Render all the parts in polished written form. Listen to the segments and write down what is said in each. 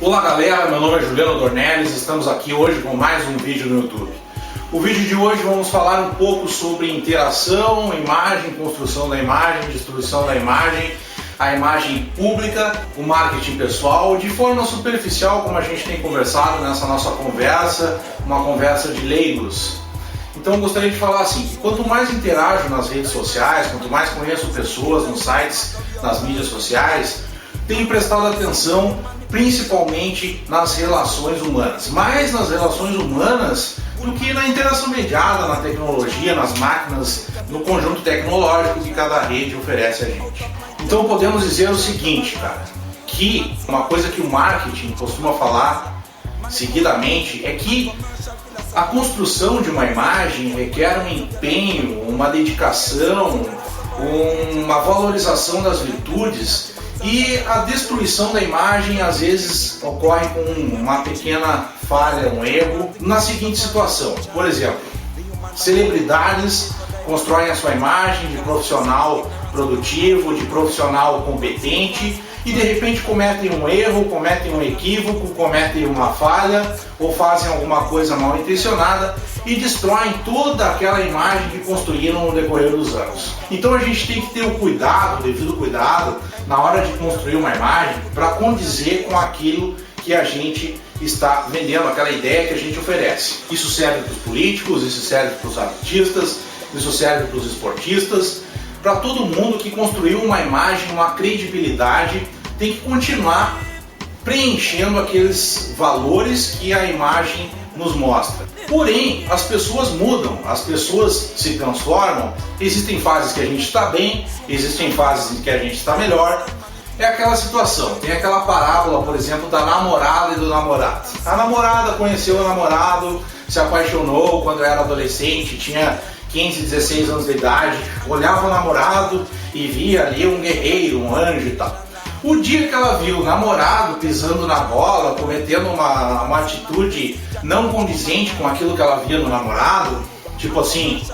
Olá galera, meu nome é Juliano Dornelles, estamos aqui hoje com mais um vídeo no YouTube. O vídeo de hoje vamos falar um pouco sobre interação, imagem, construção da imagem, destruição da imagem, a imagem pública, o marketing pessoal, de forma superficial, como a gente tem conversado nessa nossa conversa, uma conversa de leigos. Então eu gostaria de falar assim, que quanto mais interajo nas redes sociais, quanto mais conheço pessoas nos sites, nas mídias sociais, tenho prestado atenção principalmente nas relações humanas, mais nas relações humanas do que na interação mediada, na tecnologia, nas máquinas, no conjunto tecnológico que cada rede oferece a gente. Então podemos dizer o seguinte, cara, que uma coisa que o marketing costuma falar seguidamente é que a construção de uma imagem requer um empenho, uma dedicação, uma valorização das virtudes, e a destruição da imagem às vezes ocorre com uma pequena falha, um erro, na seguinte situação. Por exemplo, celebridades constroem a sua imagem de profissional produtivo, de profissional competente, e de repente cometem um erro, cometem um equívoco, cometem uma falha ou fazem alguma coisa mal intencionada e destroem toda aquela imagem que construíram no decorrer dos anos. Então a gente tem que ter o cuidado, o devido cuidado, na hora de construir uma imagem para condizer com aquilo que a gente está vendendo, aquela ideia que a gente oferece. Isso serve para os políticos, isso serve para os artistas, isso serve para os esportistas, para todo mundo que construiu uma imagem, uma credibilidade, tem que continuar preenchendo aqueles valores que a imagem nos mostra. Porém, as pessoas mudam, as pessoas se transformam, existem fases que a gente está bem, existem fases em que a gente está melhor. É aquela situação, tem aquela parábola, por exemplo, da namorada e do namorado. A namorada conheceu o namorado, se apaixonou quando era adolescente, tinha 15, 16 anos de idade, olhava o namorado e via ali um guerreiro, um anjo e tal. O dia que ela viu o namorado pisando na bola, cometendo uma atitude não condizente com aquilo que ela via no namorado, tipo assim,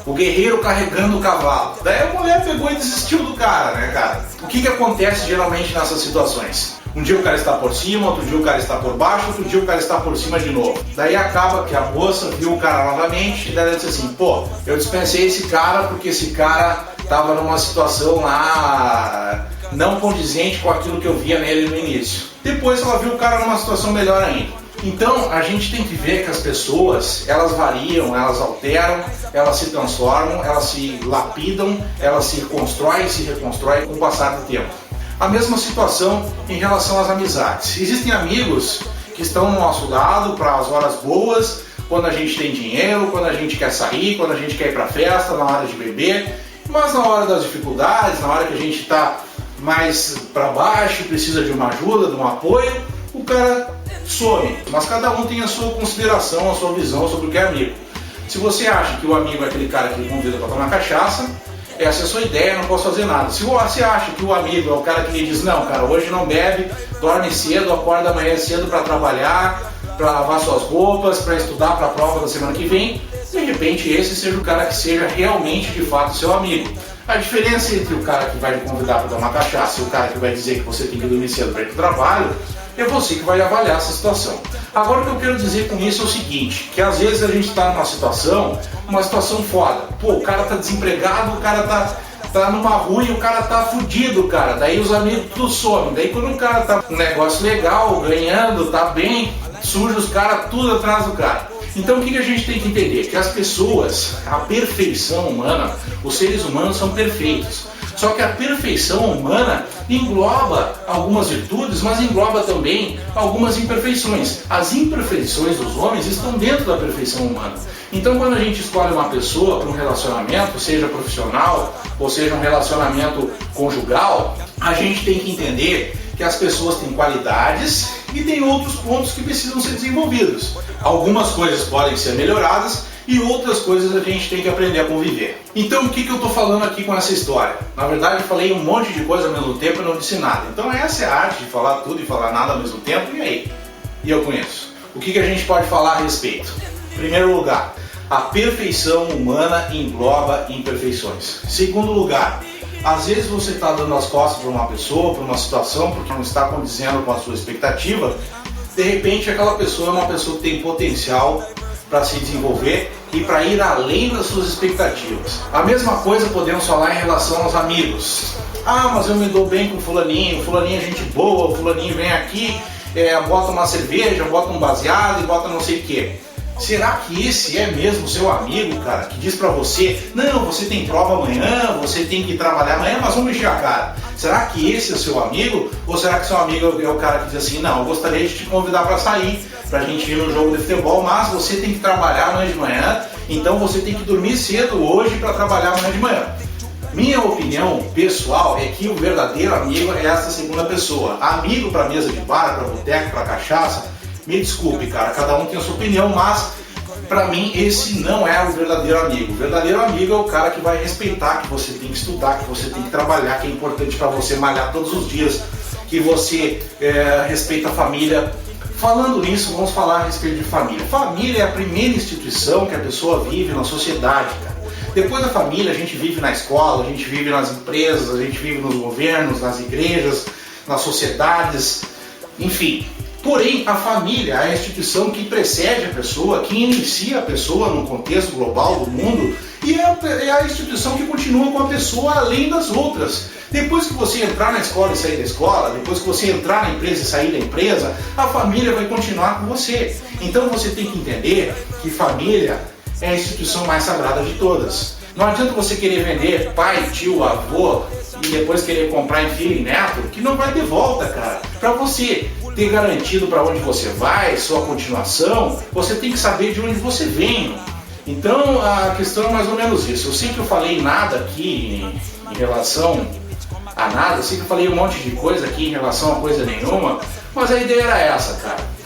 o guerreiro carregando o cavalo. Daí a mulher pegou e desistiu do cara, né, cara? O que acontece geralmente nessas situações? Um dia o cara está por cima, outro dia o cara está por baixo, outro dia o cara está por cima de novo. Daí acaba que a moça viu o cara novamente e daí ela disse assim, pô, eu dispensei esse cara porque esse cara estava numa situação lá não condizente com aquilo que eu via nele no início. Depois ela viu o cara numa situação melhor ainda. Então a gente tem que ver que as pessoas, elas variam, elas alteram, elas se transformam, elas se lapidam, elas se constroem e se reconstroem com o passar do tempo. A mesma situação em relação às amizades. Existem amigos que estão no nosso lado para as horas boas, quando a gente tem dinheiro, quando a gente quer sair, quando a gente quer ir para festa, na hora de beber, mas na hora das dificuldades, na hora que a gente está mais para baixo, precisa de uma ajuda, de um apoio, o cara some. Mas cada um tem a sua consideração, a sua visão sobre o que é amigo. Se você acha que o amigo é aquele cara que convida para tomar cachaça, essa é a sua ideia, não posso fazer nada. Se você acha que o amigo é o cara que lhe diz, não, cara, hoje não bebe, dorme cedo, acorda amanhã cedo para trabalhar, para lavar suas roupas, para estudar para a prova da semana que vem, de repente esse seja o cara que seja realmente, de fato, seu amigo. A diferença entre o cara que vai lhe convidar para tomar cachaça e o cara que vai dizer que você tem que dormir cedo para ir para o trabalho, é você que vai avaliar essa situação. Agora o que eu quero dizer com isso é o seguinte, que às vezes a gente está numa situação foda. Pô, o cara tá desempregado, o cara tá numa rua e o cara tá fudido, cara. Daí os amigos tudo somem. Daí quando o cara tá com um negócio legal, ganhando, tá bem, surge os caras tudo atrás do cara. Então o que a gente tem que entender? Que as pessoas, a perfeição humana, os seres humanos são perfeitos. Só que a perfeição humana engloba algumas virtudes, mas engloba também algumas imperfeições. As imperfeições dos homens estão dentro da perfeição humana. Então quando a gente escolhe uma pessoa para um relacionamento, seja profissional ou seja um relacionamento conjugal, a gente tem que entender que as pessoas têm qualidades e tem outros pontos que precisam ser desenvolvidos. Algumas coisas podem ser melhoradas e outras coisas a gente tem que aprender a conviver. Então o que eu estou falando aqui com essa história? Na verdade eu falei um monte de coisa ao mesmo tempo e não disse nada. Então essa é a arte de falar tudo e falar nada ao mesmo tempo, e aí? E eu conheço. O que a gente pode falar a respeito? Em primeiro lugar, a perfeição humana engloba imperfeições. Segundo lugar, Às vezes você está dando as costas para uma pessoa, para uma situação, porque não está condizendo com a sua expectativa. De repente aquela pessoa é uma pessoa que tem potencial para se desenvolver e para ir além das suas expectativas. A mesma coisa podemos falar em relação aos amigos. Ah, mas eu me dou bem com fulaninho é gente boa, o fulaninho vem aqui, bota uma cerveja, bota um baseado e bota não sei o que. Será que esse é mesmo seu amigo, cara, que diz pra você, não, você tem prova amanhã, você tem que trabalhar amanhã, mas vamos encher a cara. Será que esse é seu amigo? Ou será que seu amigo é o cara que diz assim, não, eu gostaria de te convidar pra sair, pra gente ir no jogo de futebol, mas você tem que trabalhar amanhã de manhã, então você tem que dormir cedo hoje pra trabalhar amanhã de manhã. Minha opinião pessoal é que o verdadeiro amigo é essa segunda pessoa. Amigo pra mesa de bar, pra boteco, pra cachaça, me desculpe, cara, cada um tem a sua opinião, mas pra mim esse não é o verdadeiro amigo. O verdadeiro amigo é o cara que vai respeitar que você tem que estudar, que você tem que trabalhar, que é importante pra você malhar todos os dias, que você respeita a família. Falando nisso, vamos falar a respeito de família. Família é a primeira instituição que a pessoa vive na sociedade, cara. Depois da família, a gente vive na escola, a gente vive nas empresas, a gente vive nos governos, nas igrejas, nas sociedades, enfim. Porém, a família é a instituição que precede a pessoa, que inicia a pessoa no contexto global do mundo e é a instituição que continua com a pessoa além das outras. Depois que você entrar na escola e sair da escola, depois que você entrar na empresa e sair da empresa, a família vai continuar com você. Então você tem que entender que família é a instituição mais sagrada de todas. Não adianta você querer vender pai, tio, avô e depois querer comprar em filho e neto, que não vai ter volta, cara. Para você ter garantido para onde você vai, sua continuação, você tem que saber de onde você vem. Então a questão é mais ou menos isso. Eu sei que eu falei nada aqui em relação a nada, eu sei que eu falei um monte de coisa aqui em relação a coisa nenhuma, mas a ideia era essa, cara.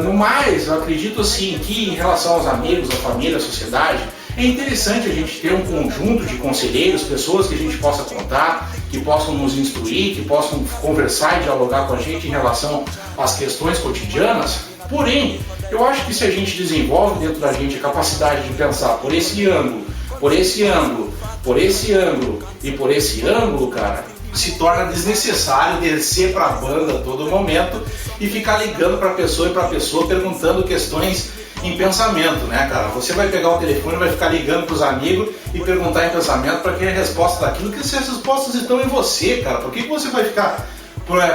No mais, eu acredito assim que em relação aos amigos, à família, à sociedade, é interessante a gente ter um conjunto de conselheiros, pessoas que a gente possa contar, que possam nos instruir, que possam conversar e dialogar com a gente em relação às questões cotidianas. Porém, eu acho que se a gente desenvolve dentro da gente a capacidade de pensar por esse ângulo, por esse ângulo, por esse ângulo e por esse ângulo, cara, se torna desnecessário descer para a banda a todo momento e ficar ligando para pessoa e para pessoa perguntando questões em pensamento, né, cara? Você vai pegar o telefone e vai ficar ligando para os amigos e perguntar em pensamento para quem é a resposta daquilo, que se as respostas estão em você, cara. Por que você vai ficar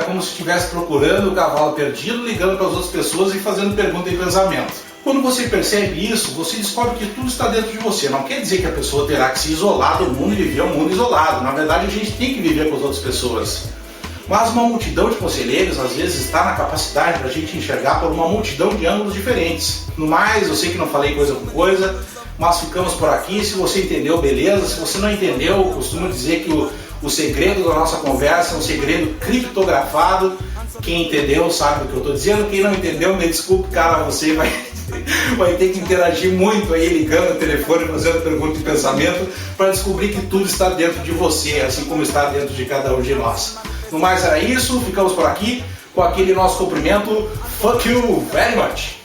como se estivesse procurando o cavalo perdido, ligando para as outras pessoas e fazendo pergunta em pensamento? Quando você percebe isso, você descobre que tudo está dentro de você. Não quer dizer que a pessoa terá que se isolar do mundo e viver um mundo isolado. Na verdade, a gente tem que viver com as outras pessoas. Mas uma multidão de conselheiros, às vezes, está na capacidade da gente enxergar por uma multidão de ângulos diferentes. No mais, eu sei que não falei coisa com coisa, mas ficamos por aqui. Se você entendeu, beleza. Se você não entendeu, eu costumo dizer que o segredo da nossa conversa é um segredo criptografado. Quem entendeu sabe o que eu estou dizendo. Quem não entendeu, me desculpe, cara, você vai ter que interagir muito aí, ligando o telefone, fazendo pergunta e pensamento, para descobrir que tudo está dentro de você, assim como está dentro de cada um de nós. No mais era isso, ficamos por aqui com aquele nosso cumprimento. Fuck you very much!